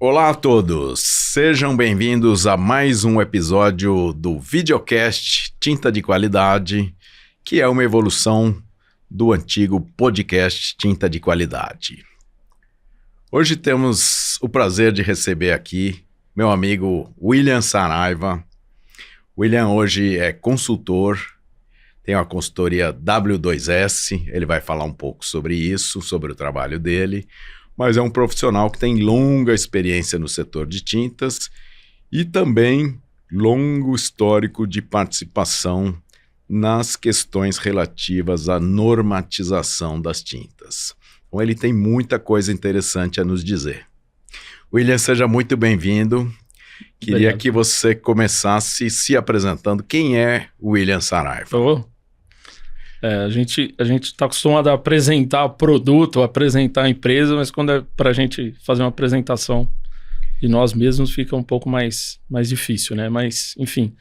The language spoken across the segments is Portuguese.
Olá a todos, sejam bem-vindos a mais um episódio do videocast Tinta de Qualidade, que é uma evolução do antigo podcast Tinta de Qualidade. Hoje temos o prazer de receber aqui meu amigo William Saraiva. William hoje é consultor, tem a consultoria W2S, ele vai falar um pouco sobre isso, sobre o trabalho dele, mas é um profissional que tem longa experiência no setor de tintas e também longo histórico de participação nas questões relativas à normatização das tintas. Então ele tem muita coisa interessante a nos dizer. William, seja muito bem-vindo. Queria que você começasse se apresentando. Quem é o William Saraiva? A gente está acostumado a apresentar produto, apresentar a empresa, mas quando é para a gente fazer uma apresentação de nós mesmos fica um pouco mais difícil, né? Mas, enfim.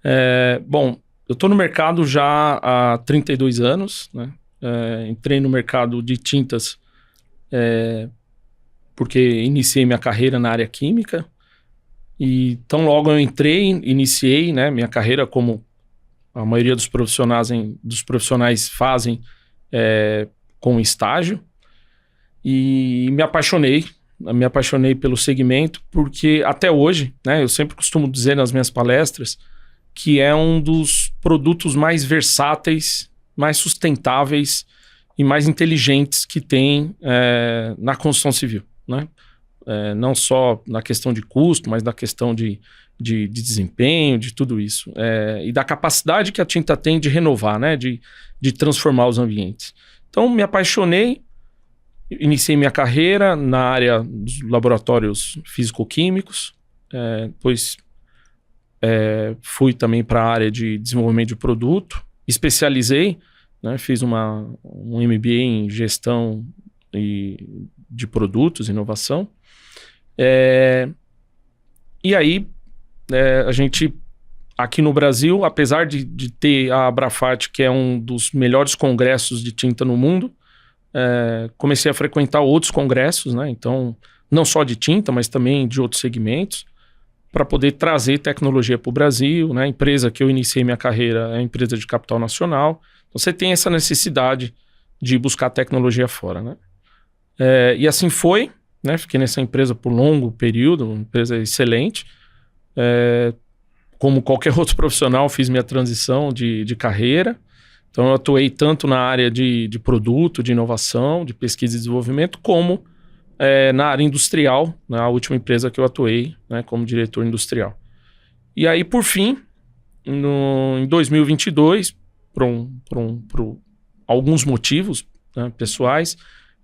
Eu estou no mercado já há 32 anos, né? Entrei no mercado de tintas porque iniciei minha carreira na área química e tão logo eu iniciei, né, minha carreira como a maioria dos profissionais fazem com estágio e me apaixonei pelo segmento porque até hoje, né, eu sempre costumo dizer nas minhas palestras que é um dos produtos mais versáteis, mais sustentáveis e mais inteligentes que tem na construção civil, né? Não só na questão de custo, mas na questão de desempenho, de tudo isso. E da capacidade que a tinta tem de renovar, né? De transformar os ambientes. Então, me apaixonei, iniciei minha carreira na área dos laboratórios físico-químicos, depois fui também para a área de desenvolvimento de produto, especializei, né? Fiz um MBA em gestão de produtos, inovação. E aí, a gente, aqui no Brasil, apesar de ter a Abrafat, que é um dos melhores congressos de tinta no mundo, comecei a frequentar outros congressos, né? Então, não só de tinta, mas também de outros segmentos, para poder trazer tecnologia para o Brasil, né? A empresa que eu iniciei minha carreira é a empresa de capital nacional. Você tem essa necessidade de buscar tecnologia fora, né? E assim foi, né? Fiquei nessa empresa por longo período, uma empresa excelente. Como qualquer outro profissional, fiz minha transição de carreira. Então, eu atuei tanto na área de produto, de inovação, de pesquisa e desenvolvimento, como na área industrial, na última empresa que eu atuei, né, como diretor industrial. E aí, por fim, em 2022, por alguns motivos, né, pessoais,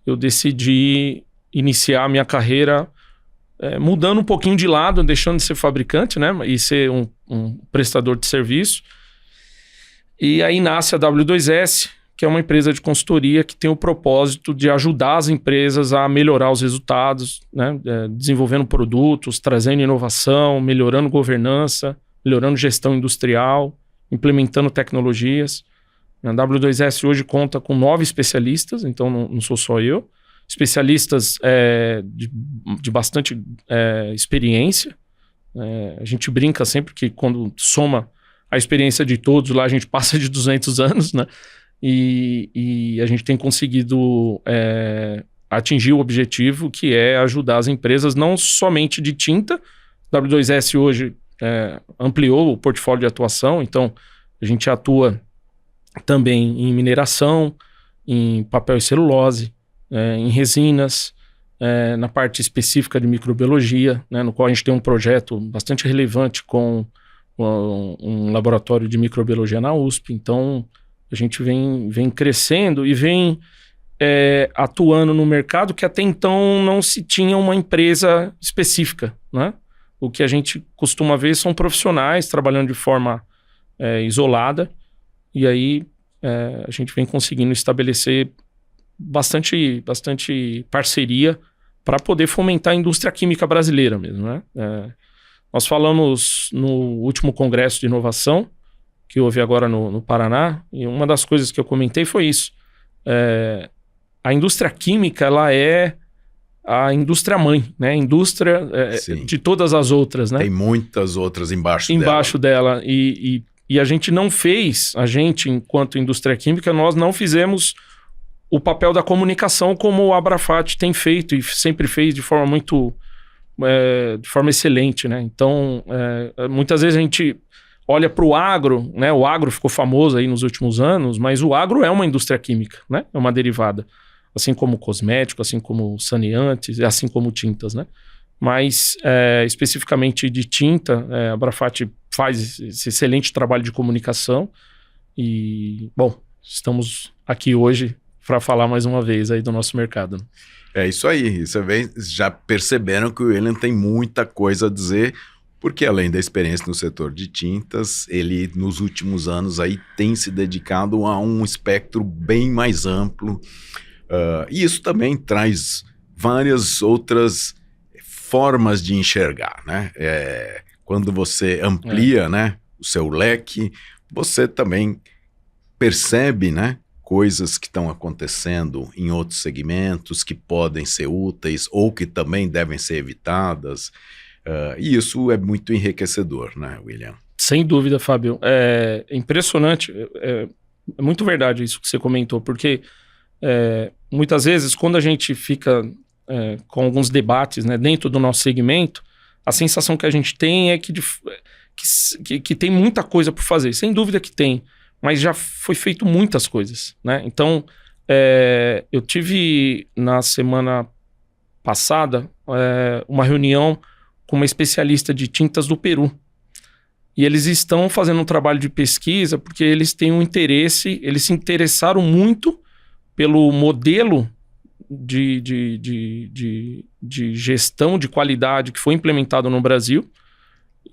eu decidi iniciar a minha carreira mudando um pouquinho de lado, deixando de ser fabricante, né, e ser um prestador de serviço. E aí nasce a W2S, que é uma empresa de consultoria que tem o propósito de ajudar as empresas a melhorar os resultados, né, desenvolvendo produtos, trazendo inovação, melhorando governança, melhorando gestão industrial, implementando tecnologias. A W2S hoje conta com 9 especialistas, então não sou só eu. Especialistas de bastante experiência. A gente brinca sempre que quando soma a experiência de todos, lá a gente passa de 200 anos, né? E a gente tem conseguido atingir o objetivo, que é ajudar as empresas não somente de tinta. A W2S hoje ampliou o portfólio de atuação, então a gente atua também em mineração, em papel e celulose, em resinas, na parte específica de microbiologia, né, no qual a gente tem um projeto bastante relevante com um laboratório de microbiologia na USP. Então, a gente vem crescendo e vem atuando no mercado que até então não se tinha uma empresa específica, né? O que a gente costuma ver são profissionais trabalhando de forma isolada, e aí a gente vem conseguindo estabelecer bastante parceria para poder fomentar a indústria química brasileira mesmo, né? Nós falamos no último congresso de inovação que houve agora no Paraná, e uma das coisas que eu comentei foi isso. A indústria química, ela é a indústria mãe, né? A indústria de todas as outras, né? Tem muitas outras embaixo dela. E a gente não fez, enquanto indústria química, nós não fizemos o papel da comunicação como o Abrafat tem feito e sempre fez de forma de forma excelente, né? Então, muitas vezes a gente olha para o agro, né? O agro ficou famoso aí nos últimos anos, mas o agro é uma indústria química, né? É uma derivada. Assim como cosmético, assim como saneantes, assim como tintas, né? Mas, especificamente de tinta, a Abrafat faz esse excelente trabalho de comunicação. E, bom, estamos aqui hoje para falar mais uma vez aí do nosso mercado. É isso aí. Vocês já perceberam que o William tem muita coisa a dizer, porque além da experiência no setor de tintas, ele nos últimos anos aí tem se dedicado a um espectro bem mais amplo. E isso também traz várias outras formas de enxergar, né? Quando você amplia, né, o seu leque, você também percebe, né, coisas que estão acontecendo em outros segmentos que podem ser úteis ou que também devem ser evitadas. E isso é muito enriquecedor, né, William? Sem dúvida, Fábio. É impressionante. É muito verdade isso que você comentou, porque muitas vezes, quando a gente fica com alguns debates, né, dentro do nosso segmento, a sensação que a gente tem é que tem muita coisa por fazer. Sem dúvida que tem, mas já foi feito muitas coisas, né? Então, eu tive na semana passada uma reunião com uma especialista de tintas do Peru. E eles estão fazendo um trabalho de pesquisa porque eles têm um interesse, eles se interessaram muito pelo modelo de gestão de qualidade que foi implementado no Brasil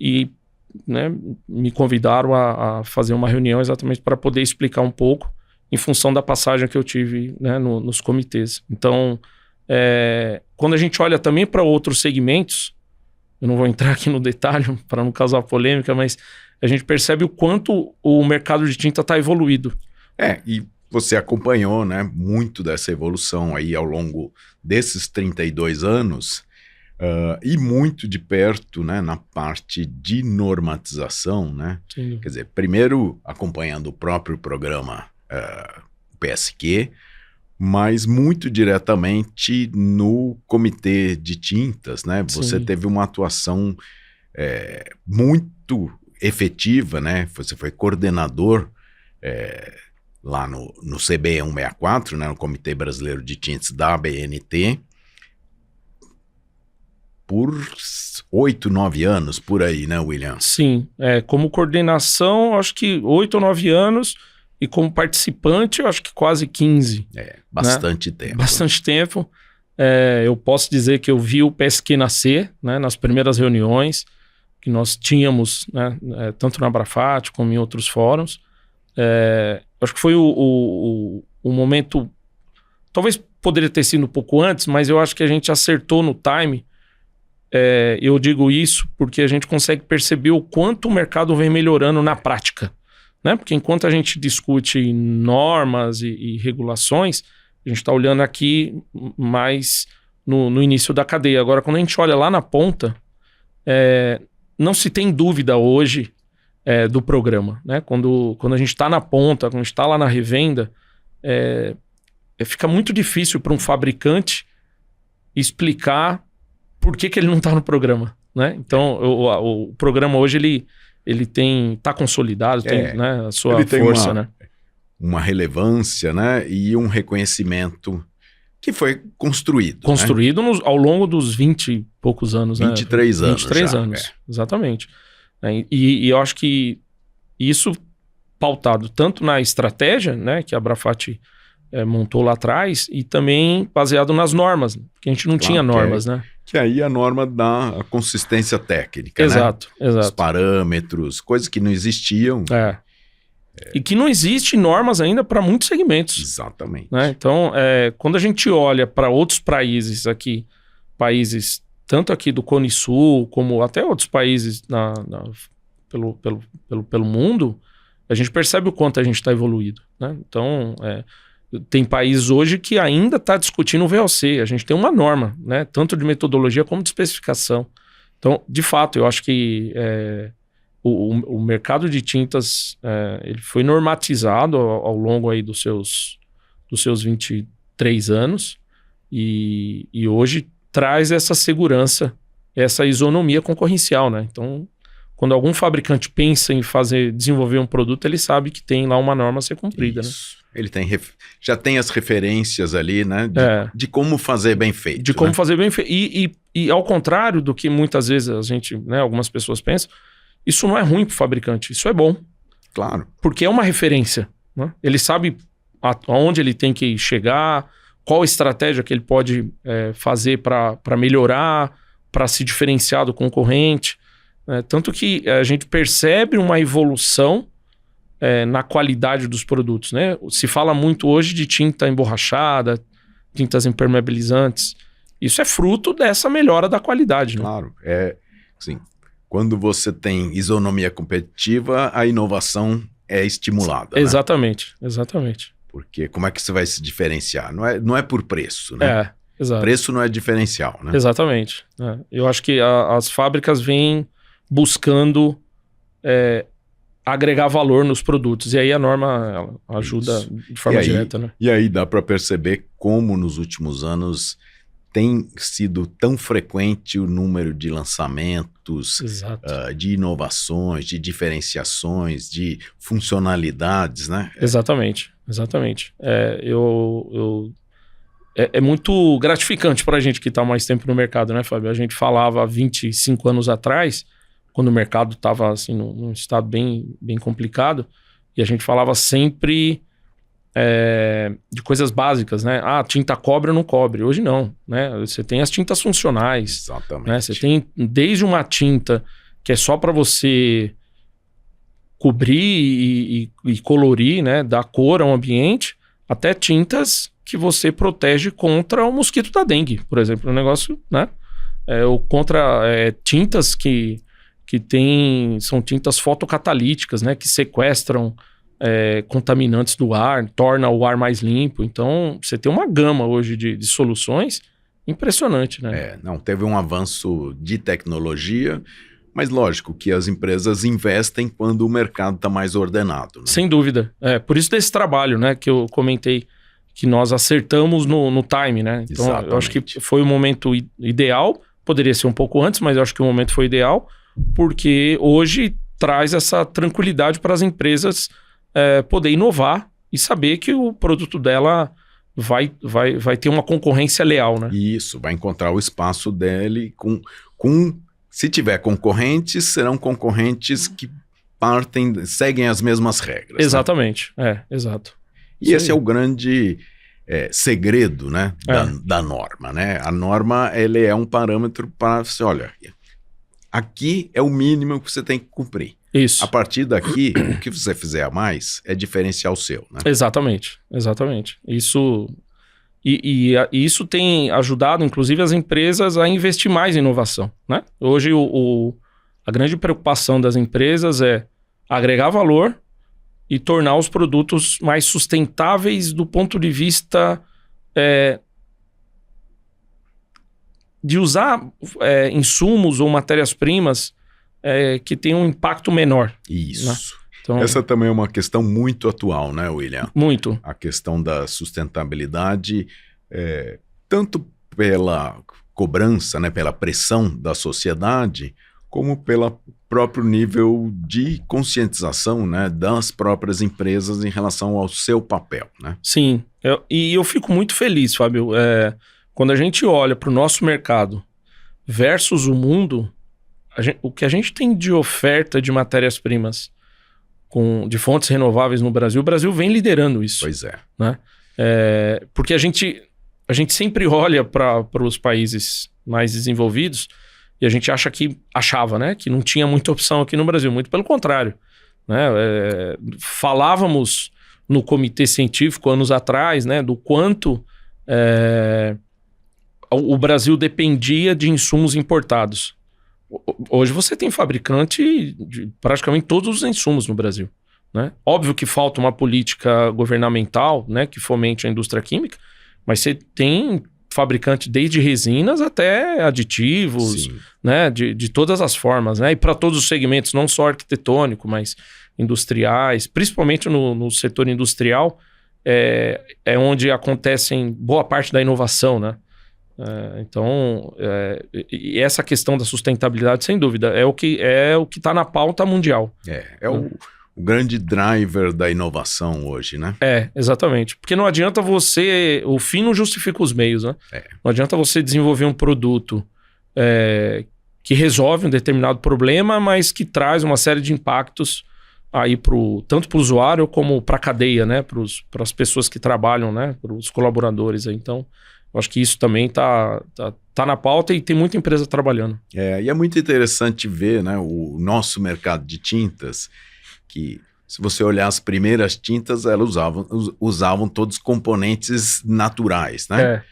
e, né, me convidaram a fazer uma reunião exatamente para poder explicar um pouco em função da passagem que eu tive, né, nos comitês. Então, quando a gente olha também para outros segmentos, eu não vou entrar aqui no detalhe para não causar polêmica, mas a gente percebe o quanto o mercado de tinta está evoluído. E você acompanhou, né, muito dessa evolução aí ao longo desses 32 anos e muito de perto, né, na parte de normatização, né? Sim. Quer dizer, primeiro acompanhando o próprio programa PSQ, mas muito diretamente no comitê de tintas, né? Você Sim. teve uma atuação muito efetiva, né? Você foi coordenador lá no CB 164, né, no Comitê Brasileiro de Tintas da ABNT, por 8, 9 anos, por aí, né, William? Sim, como coordenação, acho que 8 ou 9 anos, e como participante, eu acho que quase 15. Bastante, né? Tempo. Bastante tempo. Eu posso dizer que eu vi o PSQ nascer, né, nas primeiras reuniões que nós tínhamos, né, tanto na Abrafat como em outros fóruns. Acho que foi o momento, talvez poderia ter sido um pouco antes, mas eu acho que a gente acertou no time. Eu digo isso porque a gente consegue perceber o quanto o mercado vem melhorando na prática, né? Porque enquanto a gente discute normas e regulações, a gente está olhando aqui mais no início da cadeia. Agora, quando a gente olha lá na ponta, não se tem dúvida hoje do programa, né? Quando a gente está na ponta, quando a gente está lá na revenda, fica muito difícil para um fabricante explicar por que ele não está no programa, né? Então, o programa hoje, ele está consolidado, tem, né, a sua força, né? Uma relevância, né? E um reconhecimento que foi construído. Construído, né? Ao longo dos 20 e poucos anos, 23 né? anos 23 já, anos, exatamente. E eu acho que isso pautado tanto na estratégia, né, que a Abrafat montou lá atrás, e também baseado nas normas, porque a gente não tinha normas, né? Que aí a norma dá a consistência técnica, exato, né? Exato. Os parâmetros, coisas que não existiam. E que não existe normas ainda para muitos segmentos. Exatamente. Né? Então, quando a gente olha para outros países aqui, países tanto aqui do Cone Sul, como até outros países pelo mundo, a gente percebe o quanto a gente está evoluído, né? Então, Tem países hoje que ainda está discutindo o VOC. A gente tem uma norma, né? Tanto de metodologia como de especificação. Então, de fato, eu acho que o mercado de tintas ele foi normatizado ao longo aí dos seus 23 anos e hoje traz essa segurança, essa isonomia concorrencial, né? Então, quando algum fabricante pensa em desenvolver um produto, ele sabe que tem lá uma norma a ser cumprida, né? Ele já tem as referências ali, né? De como fazer bem feito. De como fazer bem feito. E ao contrário do que muitas vezes a gente, né, algumas pessoas pensam, isso não é ruim para o fabricante, isso é bom. Claro. Porque é uma referência, né? Ele sabe aonde ele tem que chegar, qual estratégia que ele pode fazer para melhorar, para se diferenciar do concorrente. Tanto que a gente percebe uma evolução na qualidade dos produtos, né? Se fala muito hoje de tinta emborrachada, tintas impermeabilizantes. Isso é fruto dessa melhora da qualidade, né? Claro. Assim, quando você tem isonomia competitiva, a inovação é estimulada. Exatamente, né? Exatamente. Porque como é que você vai se diferenciar? Não é por preço, né? Exato. Preço não é diferencial, né? Exatamente. Eu acho que as fábricas vêm buscando agregar valor nos produtos. E aí a norma ela ajuda de forma direta, né? E aí dá para perceber como nos últimos anos tem sido tão frequente o número de lançamentos, de inovações, de diferenciações, de funcionalidades, né? Exatamente. É muito gratificante para a gente que está mais tempo no mercado, né, Fábio? A gente falava há 25 anos atrás, quando o mercado estava assim, num estado bem, bem complicado, e a gente falava sempre de coisas básicas, né? Tinta cobre ou não cobre. Hoje não, né? Você tem as tintas funcionais. Exatamente. Né? Você tem desde uma tinta que é só para você cobrir e colorir, né? Dar cor ao ambiente, até tintas que você protege contra o mosquito da dengue, por exemplo. Um negócio, né? Ou contra tintas que são tintas fotocatalíticas, né? Que sequestram contaminantes do ar, torna o ar mais limpo. Então, você tem uma gama hoje de soluções impressionante, né? Teve um avanço de tecnologia, mas lógico que as empresas investem quando o mercado está mais ordenado, né? Sem dúvida. Por isso desse trabalho, né, que eu comentei, que nós acertamos no time, né? Então, exatamente. Eu acho que foi o momento ideal, poderia ser um pouco antes, mas eu acho que o momento foi ideal, porque hoje traz essa tranquilidade para as empresas poder inovar e saber que o produto dela vai ter uma concorrência leal, né? Isso, vai encontrar o espaço dele se tiver concorrentes, serão concorrentes que seguem as mesmas regras. Exatamente, né? Exato. E esse é o grande segredo, né, da norma, né? A norma, ele é um parâmetro para você, olha, aqui é o mínimo que você tem que cumprir. Isso. A partir daqui, o que você fizer a mais é diferencial seu, né? Exatamente. Isso isso tem ajudado, inclusive, as empresas a investir mais em inovação, né? Hoje, a grande preocupação das empresas é agregar valor e tornar os produtos mais sustentáveis do ponto de vista de usar insumos ou matérias-primas que tenham um impacto menor. Isso. Né? Então, essa também é uma questão muito atual, né, William? Muito. A questão da sustentabilidade, tanto pela cobrança, né, pela pressão da sociedade, como pelo próprio nível de conscientização, né, das próprias empresas em relação ao seu papel, né? Sim. Eu fico muito feliz, Fábio. Quando a gente olha para o nosso mercado versus o mundo, o que a gente tem de oferta de matérias-primas de fontes renováveis no Brasil, o Brasil vem liderando isso. Pois é. Né? Porque a gente sempre olha para os países mais desenvolvidos e a gente achava, né, que não tinha muita opção aqui no Brasil. Muito pelo contrário. Né? Falávamos no comitê científico anos atrás, né, do quanto o Brasil dependia de insumos importados. Hoje você tem fabricante de praticamente todos os insumos no Brasil. né? Óbvio que falta uma política governamental, né, que fomente a indústria química, mas você tem fabricante desde resinas até aditivos, né, de todas as formas, né? E para todos os segmentos, não só arquitetônico, mas industriais, principalmente no setor industrial, é onde acontecem boa parte da inovação, né? Então, e essa questão da sustentabilidade, sem dúvida, é o que está na pauta mundial. O grande driver da inovação hoje, né? Exatamente. Porque não adianta o fim não justifica os meios, né? Não adianta você desenvolver um produto que resolve um determinado problema, mas que traz uma série de impactos aí tanto para o usuário como para a cadeia, né? Para as pessoas que trabalham, né? Para os colaboradores. Então, eu acho que isso também tá na pauta e tem muita empresa trabalhando. E é muito interessante ver, né, o nosso mercado de tintas, que se você olhar as primeiras tintas, elas usavam todos componentes naturais, né?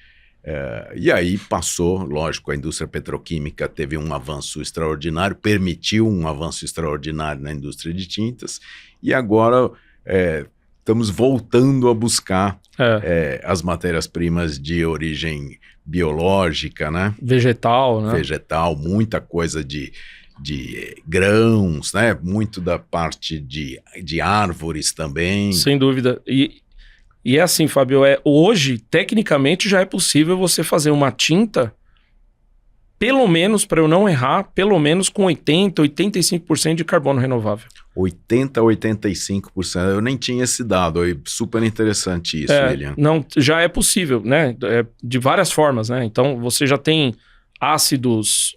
E aí passou, lógico, a indústria petroquímica teve um avanço extraordinário, permitiu um avanço extraordinário na indústria de tintas, e agora estamos voltando a buscar as matérias-primas de origem biológica, né? Vegetal, né? Vegetal, muita coisa de grãos, né? Muito da parte de árvores também. Sem dúvida. E é assim, Fábio, hoje, tecnicamente, já é possível você fazer uma tinta, pelo menos, para eu não errar, pelo menos com 80%, 85% de carbono renovável. 80% a 85%. Eu nem tinha esse dado. É super interessante isso, William. Não, já é possível, né? De várias formas, né? Então, você já tem ácidos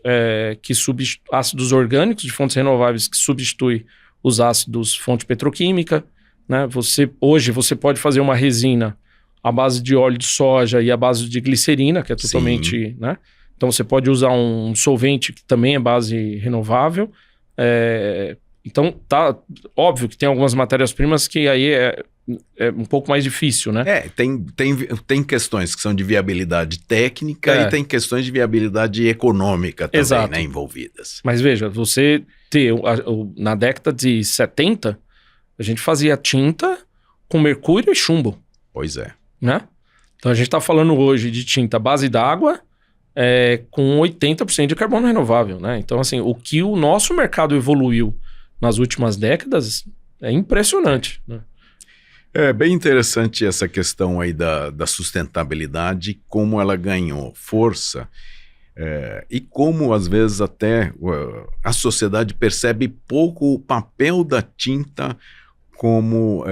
ácidos orgânicos de fontes renováveis que substituem os ácidos fonte petroquímica, né? Hoje você pode fazer uma resina à base de óleo de soja e à base de glicerina, que é totalmente, né? Então você pode usar um solvente que também é base renovável. Então tá óbvio que tem algumas matérias-primas que aí é um pouco mais difícil, né? Tem questões que são de viabilidade técnica e tem questões de viabilidade econômica também, né, envolvidas. Mas veja, você na década de 70, a gente fazia tinta com mercúrio e chumbo. Pois é. Né? Então a gente está falando hoje de tinta à base d'água com 80% de carbono renovável, né? Então, assim, o que o nosso mercado evoluiu nas últimas décadas é impressionante, né? É bem interessante essa questão aí da sustentabilidade, como ela ganhou força e como, às vezes, até a sociedade percebe pouco o papel da tinta como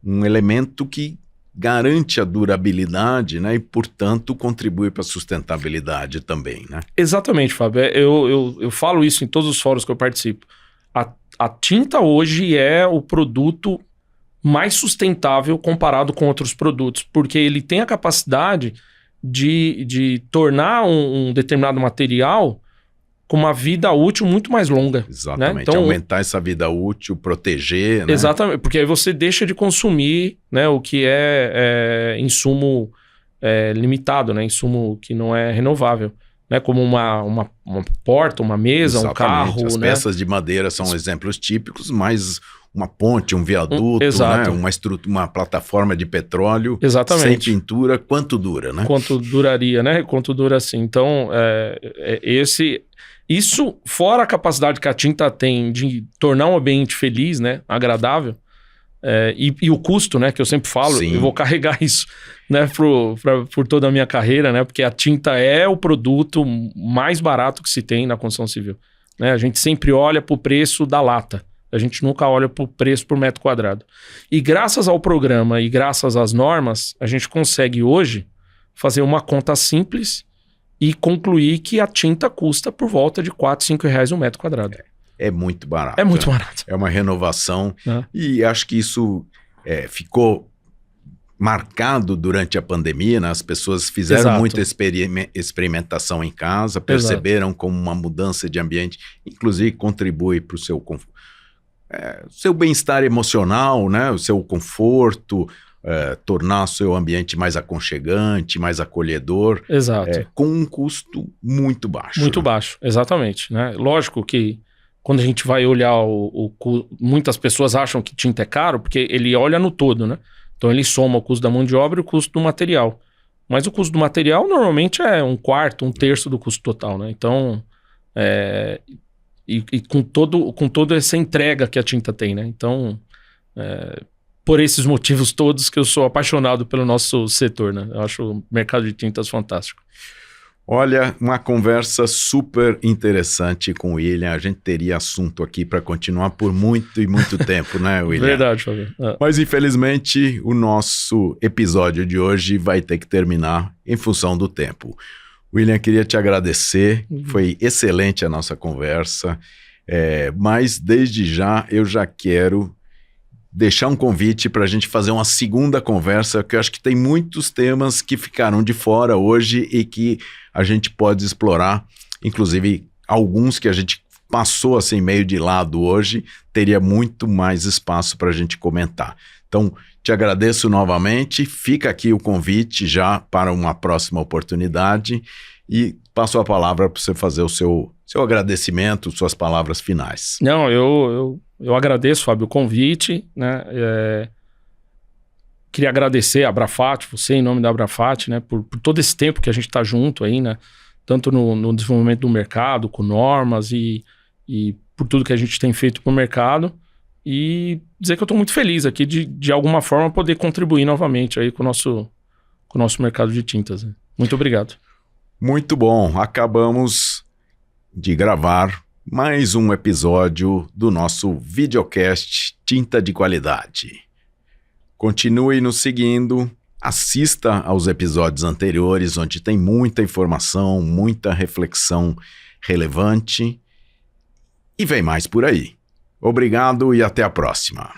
um elemento que garante a durabilidade, né? E, portanto, contribui para a sustentabilidade também, né? Exatamente, Fábio. Eu falo isso em todos os fóruns que eu participo. A tinta hoje é o produto mais sustentável comparado com outros produtos, porque ele tem a capacidade de tornar um determinado material com uma vida útil muito mais longa. Exatamente, né? Então, aumentar essa vida útil, proteger, né? Exatamente, porque aí você deixa de consumir, né, o que é insumo limitado, né, insumo que não é renovável, né, como uma porta, uma mesa, Exatamente. Um carro. As peças de madeira são exemplos típicos, mas uma ponte, um viaduto, né, uma plataforma de petróleo. Exatamente. Sem pintura, quanto dura, né? Quanto duraria, né? Quanto dura assim. Então, isso, fora a capacidade que a tinta tem de tornar um ambiente feliz, né, agradável, e o custo, né, que eu sempre falo, Sim. Eu vou carregar isso, né, por toda a minha carreira, né, porque a tinta é o produto mais barato que se tem na construção civil, né? A gente sempre olha para o preço da lata, a gente nunca olha para o preço por metro quadrado. E graças ao programa e graças às normas, a gente consegue hoje fazer uma conta simples e concluir que a tinta custa por volta de R$4, R$5 um metro quadrado. É muito barato. É muito barato. É uma renovação. E acho que isso ficou marcado durante a pandemia, né? As pessoas fizeram muita experimentação em casa, perceberam como uma mudança de ambiente, inclusive contribui para o seu bem-estar emocional, né? O seu conforto, tornar o seu ambiente mais aconchegante, mais acolhedor. Exato. Com um custo muito baixo. Muito baixo, exatamente, né? Lógico que quando a gente vai olhar muitas pessoas acham que tinta é caro, porque ele olha no todo, né? Então ele soma o custo da mão de obra e o custo do material. Mas o custo do material normalmente é 1/4, 1/3 do custo total, né? Então, com toda essa entrega que a tinta tem, né? Então, por esses motivos todos que eu sou apaixonado pelo nosso setor, né? Eu acho o mercado de tintas fantástico. Olha, uma conversa super interessante com o William. A gente teria assunto aqui para continuar por muito e muito tempo, né, William? Verdade, Fábio. Mas, infelizmente, o nosso episódio de hoje vai ter que terminar em função do tempo. William, queria te agradecer. Foi excelente a nossa conversa. Mas, desde já, eu já quero deixar um convite para a gente fazer uma segunda conversa, que eu acho que tem muitos temas que ficaram de fora hoje e que a gente pode explorar, inclusive alguns que a gente passou assim meio de lado hoje, teria muito mais espaço para a gente comentar. Então, te agradeço novamente, fica aqui o convite já para uma próxima oportunidade e passo a palavra para você fazer o seu agradecimento, suas palavras finais. Não, eu agradeço, Fábio, o convite, né? Queria agradecer a Abrafat, você em nome da Abrafat, né? Por todo esse tempo que a gente está junto aí, né? Tanto no desenvolvimento do mercado, com normas e por tudo que a gente tem feito para o mercado. E dizer que eu estou muito feliz aqui de alguma forma poder contribuir novamente aí com o nosso mercado de tintas, né? Muito obrigado. Muito bom, acabamos de gravar mais um episódio do nosso videocast Tinta de Qualidade. Continue nos seguindo, assista aos episódios anteriores, onde tem muita informação, muita reflexão relevante, e vem mais por aí. Obrigado e até a próxima.